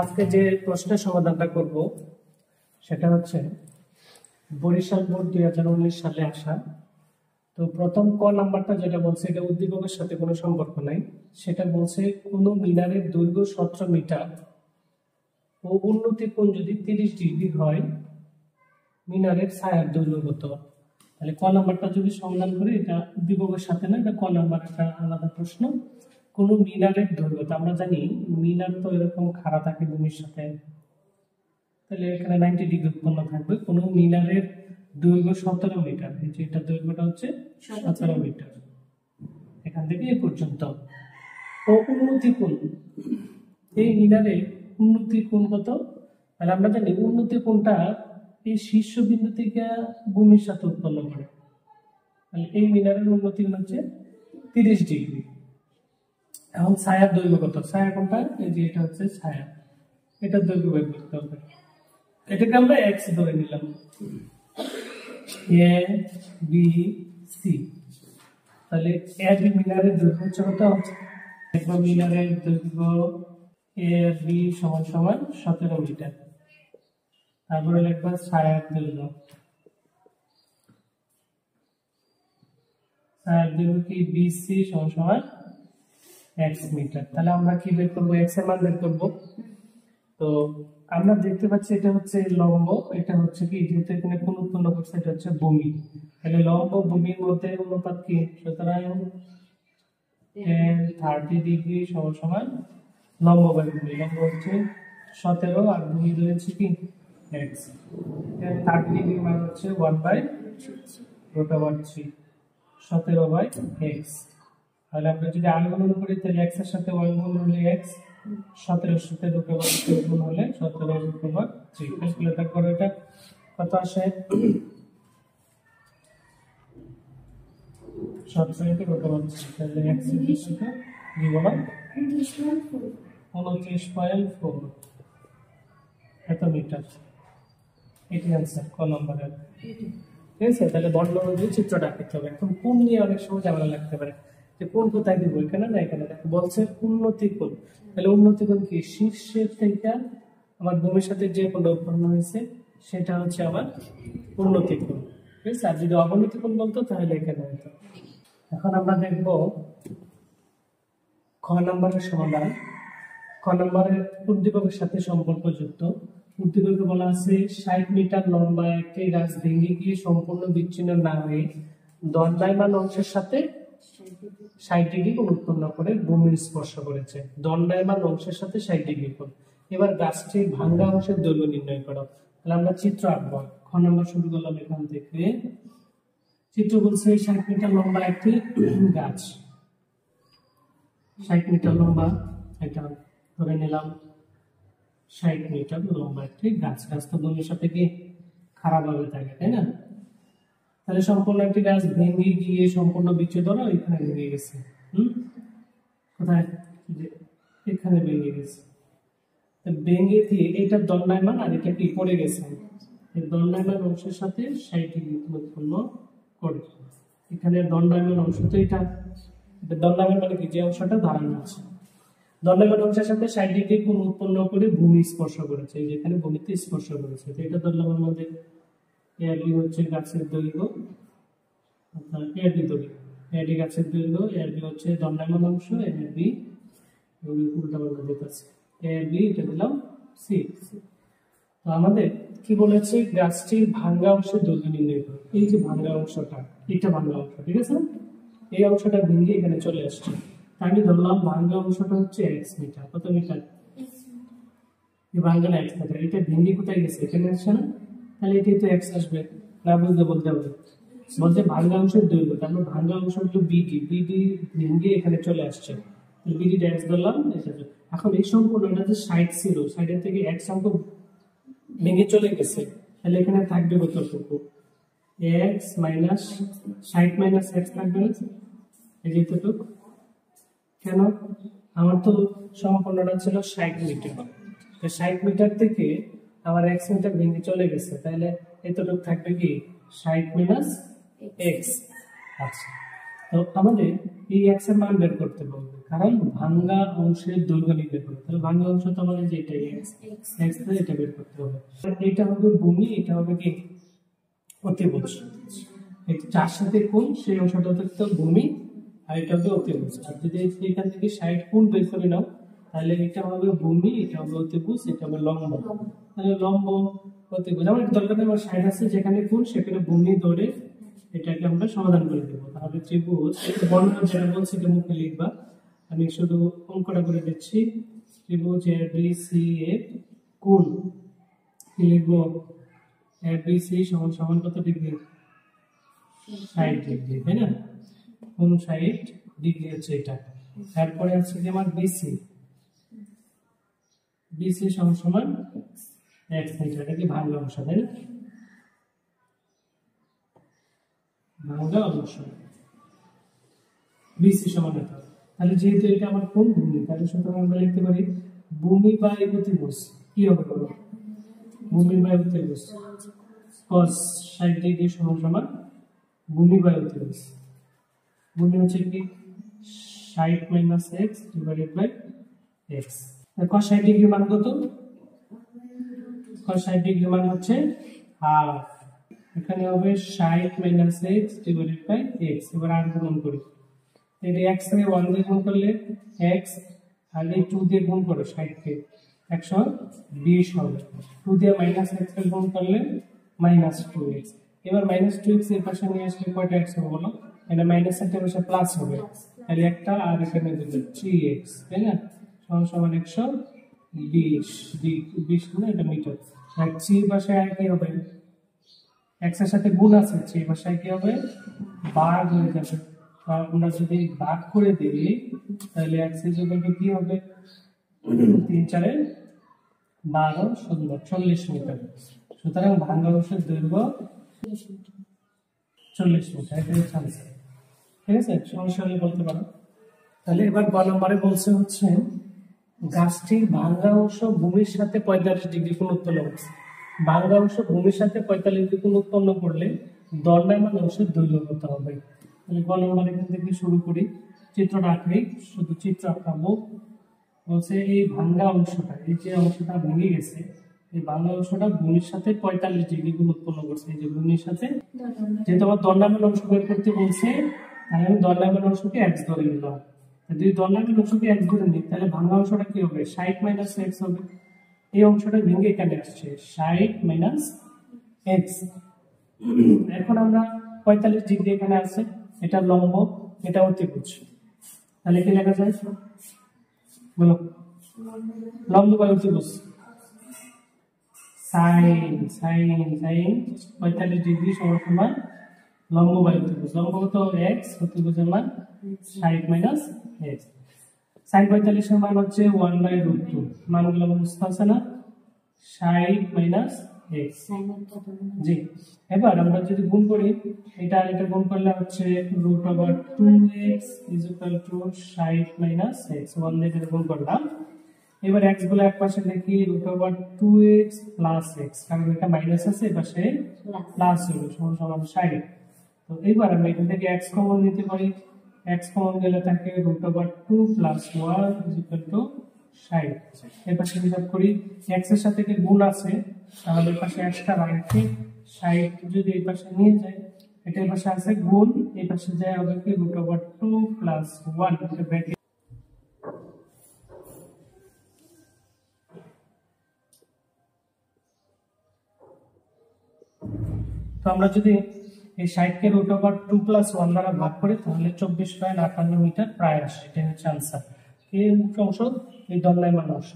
আজকে যে প্রশ্নের সমাধানটা করব সেটা হচ্ছে বরিশাল বোর্ড 2019 সালে আসা। তো প্রথম ক নাম্বারটা যেটা বলছে এটা উদ্দীপকের সাথে কোনো সম্পর্ক নাই। সেটা বলছে কোনো মিনারের দৈর্ঘ্য 17 মিটার ও উন্নতি কোণ যদি 30 ডিগ্রি হয় মিনারের ছায়ার দৈর্ঘ্য কত। তাহলে ক নাম্বারটা যদি সমাধান করি, এটা উদ্দীপকের সাথে না, এটা ক নাম্বার একটা আলাদা প্রশ্ন। কোন মিনারের দৈর্ঘ্য, আমরা জানি মিনার তো এরকম খাড়া থাকে ভূমির সাথে, তাহলে এখানে 90 ডিগ্রি উৎপন্ন থাকবে। কোন মিনারের দৈর্ঘ্য 17 মিটার, এই যে এটা দৈর্ঘ্যটা হচ্ছে 17 মিটার এখান থেকে এই পর্যন্ত। ও উন্নতি কোণ, এই মিনারে উন্নতি কোণ কত। তাহলে আমরা জানি উন্নতি কোণটা এই শীর্ষবিন্দু থেকে ভূমির সাথে উৎপন্ন করে। তাহলে এই মিনারের উন্নতি কোণ হচ্ছে 30 ডিগ্রি। এখন ছায়ার দৈর্ঘ্য কত, ছায়া কোনটা, এই যে এটা হচ্ছে ছায়া, এটার দৈর্ঘ্য বের করতে হবে। এটাকে আমরা এক্স ধরে নিলাম, এ বি সি। তাহলে এ বি মিনারের দৈর্ঘ্য হচ্ছে কত, একবার মিনারের দৈর্ঘ্য এ বি সমান সমান 17 মিটার। তারপরে লিখবা ছায়ার দৈর্ঘ্য, ছায়ার দৈর্ঘ্য কি বি সি সমান সমান x মিটার। তাহলে আমরা কি বের করব, x এর মান বের করব। তো আমরা দেখতে পাচ্ছি এটা হচ্ছে লম্ব, এটা হচ্ছে কি, যেহেতু এখানে কোণ উৎপন্ন করছে এটা হচ্ছে ভূমি, তাহলে লম্ব ভূমির মধ্যে অনুপাত কি, সুতরাং tan 30 ডিগ্রি সমান সমান লম্ব বাই ভূমি। লম্ব হচ্ছে 17 আর ভূমি রয়েছে কি x। tan 30 ডিগ্রি মান হচ্ছে 1/√3, 17/x। তাহলে আমরা যদি r গুণ করি তাহলে x এর সাথে y গুণ হলে x, 17 এর সাথে √3 গুণ হলে 17/3। ক্যালকুলেটর করে এটা কত আসে, 17 × √3, তাহলে x এর সাথে কি বলা 29.4 এত মিটার। এটি आंसर ক নম্বরের। ঠিক আছে, তাহলে বর্ণ অনুযায়ী চিত্রটা আঁকতে হবে। এখন কোণ নিয়ে অনেক সময় ঝামেলা লাগতে পারে, যে কোণ কোথায় দিব, এখানে না এখানে। দেখো বলছে উন্নতি কোণ, তাহলে উন্নতি কোণ কি, শীর্ষের থেকে আমার ভূমির সাথে যে কোণ উৎপন্ন হয়েছে সেটা হচ্ছে আমার উন্নতি কোণ। ঠিক আছে, আর যদি অবনতি কোণ বলতো তাহলে এখানে হতো। এখন আমরা দেখব খ নম্বরের সমাধান। খ নম্বরের উদ্দীপকের সাথে সম্পর্কযুক্ত। উদ্দীপকে বলা আছে 60 মিটার লম্বা একটি গাছ ভেঙে গিয়ে সম্পূর্ণ বিচ্ছিন্ন না হয়ে দণ্ডায়মান অংশের সাথে 60 ডিগ্রি কোণ উৎপন্ন করে ভূমির স্পর্শ করেছে। দণ্ডায়মান অংশের সাথে 60 ডিগ্রি কোণ। এবার গাছটির ভাঙ্গা অংশের দৈর্ঘ্য নির্ণয় করো। তাহলে আমরা চিত্র আঁকবো। খ নম্বর শুরু করলাম এখান থেকে। চিত্র বলছে 60 মিটার লম্বা একটি গাছ, 60 মিটার লম্বা, এটা ধরে নিলাম 60 মিটার লম্বা একটি গাছ। গাছ তো ভূমির সাথে কি খারাপ ভাবে থাকে, তাই না? তাহলে সম্পূর্ণ একটি গাছ ভেঙে গিয়ে সম্পূর্ণ বিচ্ছেদনা এখানে ভেঙে গেছে। কোথায়, এখানে ভেঙে গেছে। ভেঙে দিয়ে এটা দণ্ডায়মান আর এটা কি পড়ে গেছে, এই দণ্ডায়মান অংশের সাথে 60 ডিগ্রি উৎপন্ন করে। এখানে দণ্ডায়মান অংশ তো এটা দণ্ডায়মান মানে কি, যে অংশটা দাঁড়ানো আছে, দণ্ডায়মান অংশের সাথে 60 ডিগ্রি কোণ উৎপন্ন করে ভূমি স্পর্শ করেছে, যেখানে ভূমিতে স্পর্শ করেছে। তো এটা ধরলাম আমাদের এডি হচ্ছে গাছের দৈর্ঘ্য, অর্থাৎ এডি দৈর্ঘ্য, এডি গাছের দৈর্ঘ্য, এডি হচ্ছে দণ্ডায়মান অংশ, এডি উল্টা পাল্টা দিতেছে, এডি এটা দিলাম সি। তো আমাদের কি বলেছে, গাছটির ভাঙ্গা অংশের দৈর্ঘ্য নির্ণয় করো। এই যে ভাঙ্গা অংশটা, এটা ভাঙ্গা অংশ, ঠিক আছে, এই অংশটা ভেঙে এখানে চলে আসছে। আমি ধরলাম ভাঙ্গা অংশটা হচ্ছে x মিটার, কত মিটার, এই ভাঙ্গাটা x মিটার। এটা ভেঙে কোথায় গেছে, এখানে আসছে না, তাহলে এটাই তো x আসবে না, বুঝতে বলতে হবে। বলতে ভাঙ্গা অংশের দৈর্ঘ্য, তাহলে ভাঙ্গা অংশ হলো বিডি, বিডি ভেঙে এখানে চলে আসছে, বিডি x ধরলাম। এখন এই সম্পূর্ণ এটা যে 60 ছিল, 60 এর থেকে x অঙ্ক ভেঙে চলে গেছে, তাহলে এখানে থাকবে কতটুকু, x মাইনাস 60 মাইনাস x থাকবে না, এই যেটুকু। কেন, আমার তো সম্পূর্ণটা ছিল 60 মিটার, 60 মিটার থেকে আমার x মিটার ভেঙে চলে গেছে, তাহলে এতটুকু থাকবে কি 60 মাইনাস x। আচ্ছা, তো আমাদের এই এক্স এর মান বের করতে বলবে, কারণ ভাঙ্গা অংশের দৈর্ঘ্য নির্ণয় করতে, তাহলে ভাঙ্গা অংশ তো আমাদের যেটাই এক্স, এক্স তো এটা বের করতে হবে। এটা হবে ভূমি, এটা হবে কি অতিভুজ। এই যার সাথে কোণ সেই অংশটা হচ্ছে ভূমি, আর এটা হবে অতিভুজ। আর যদি এখান থেকে 60 কোণ বের করে নাও, তাহলে এটা হবে ভূমি, এটা হবে অতিভুজ, এটা হবে লম্ব। তাহলে লম্ব অতিভুজ আমার দরকার নেই, আমার 60 আছে যেখানে কোণ সেখানে ভূমি ধরে এটাকে আমরা সমাধান করে দেব। তাহলে ত্রিভুজ বর্ণনা যেটা বলছি এটা মুখে লিখবা, আমি শুধু অঙ্কটা করে দিচ্ছি। ত্রিভুজ এবিসি এর কোণ কি লিখবো? এবিসি সমান সমান কত ডিগ্রি? 60 ডিগ্রি, তাই না? কোণ 60 ডিগ্রি হচ্ছে এটা। তারপরে আছে যে আমার বিসি, বিসি সমান সমান x মিটার। এটা কি ভাঙ্গা অংশ, তাই না? ভাঙ্গা অংশ বিসি সমান এটা। তাহলে যেহেতু এটা আমার কোণ ভূমি, তাহলে সুতরাং আমরা লিখতে পারি ভূমি বাই অতিভুজ কি হবে বলো? ভূমি বাই অতিভুজ cos 60 ডিগ্রি সমান সমান ভূমি বাই অতিভুজ। ভূমি হচ্ছে কি 60 minus x divided by x। cos 60 degree মান কত? cos 60 ডিগ্রি মান হচ্ছে হাফ। এখানে হবে 60 minus x divided by x। এবার আর গুণ করি, এটা x কে 1 দিয়ে গুণ করলে x, আর এই 2 দিয়ে গুণ করো 60 কে 120 হবে। 2 দিয়ে মাইনাস x কে গুণ করলে মাইনাস 2x। এবার মাইনাস 2x এর পাশে নিয়ে আসলে কয়টা x হবে বলো? এটা মাইনাস এর পাশে প্লাস হবে, তাহলে একটা আর এখানে দিলে 3x, তাই না? সমান সমান 120 20 না, এটা মিটার। আর 3 এর পাশে আর কি হবে? x এর সাথে গুণ আছে, 3 এর পাশে কি হবে? ভাগ হয়ে যাবে। আমরা যদি ভাগ করে দিই তাহলে x এর যোগফল কি হবে? 3 4 12 সুন্দর 40 মিটার। সুতরাং ভাঙ্গা অংশের দৈর্ঘ্য 40 মিটার। এটা হচ্ছে आंसर। ঠিক আছে, সমস্যা হলে বলতে পারো। তাহলে এবার গ নম্বরে বলছে হচ্ছে গাছটির ভাঙ্গা অংশ ভূমির সাথে 45 ডিগ্রি কোণ উৎপন্ন করছে। ভাঙ্গা অংশ ভূমির সাথে 45 ডিগ্রি কোণ উৎপন্ন করলে দণ্ডায়মান অংশের দৈর্ঘ্য কত হবে? তাহলে গ নম্বরে এখান থেকে শুরু করি, চিত্রটা আঁকড়ি, শুধু চিত্র আঁকাবো। বলছে এই ভাঙ্গা অংশটা, এই যে অংশটা ভেঙে গেছে, এই ভাঙ্গা অংশটা ভূমির সাথে 45 ডিগ্রি কোণ উৎপন্ন করছে। এই যে ভূমির সাথে, যেহেতু আমার দণ্ডায়মান অংশ বের করতে বলছে, তাহলে আমি দণ্ডায়মান অংশকে x ধরে নিলাম। যদি দণ্ডায়মান অংশকে x ধরে নিই তাহলে ভাঙ্গা অংশটা কি হবে? 60 মাইনাস x হবে। এই অংশটা ভেঙে এখানে আসছে 60 মাইনাস x। এখন আমরা 45 ডিগ্রি এখানে আছে, এটা লম্ব, এটা অতিভুজ। তাহলে কি লেখা যায় বলো? লম্ব বাই অতিভুজ sin 45 ডিগ্রি সমান সমান লম্ব বাই অতিভুজ। লম্ব কত? x, অতিভুজের মান 60 মাইনাস x। sin 45 এর মান হচ্ছে 1/√2। মানগুলো বুঝতে আছে না? 60 মাইনাস x। জি, এবার আমরা যদি গুণ করি, এটা আর এটা গুণ করলে হচ্ছে √2x = 60 মাইনাস x। 1 দিয়ে গুণ করলাম। এবার x গুলো একপাশে লিখি, √2x প্লাস x, কারণ এটা মাইনাস আছে, এপাশে প্লাস হবে, সমান সমান 60। তো এবার আমরা এখান থেকে x কমন নিতে পারি। x কমন গেলে থাকে √2 প্লাস 1 = 60। এপাশে হিসাব করি, x এর সাথে কি গুণ আছে, তাহলে এপাশে এক্সট্রা রাখি 60 যদি এই পাশে নিয়ে যায়, এটা এই পাশে আছে গুণ, এই পাশে যায় হবে কি √2 প্লাস 1। এটা ব্র্যাকেট। তো আমরা যদি এই 60 কে √2 প্লাস 1 দ্বারা ভাগ করি তাহলে 24.58 মিটার প্রায় আসে। এটা হচ্ছে आंसर। এই মুখ্য অংশ, এই দণ্ডায়মান অংশ।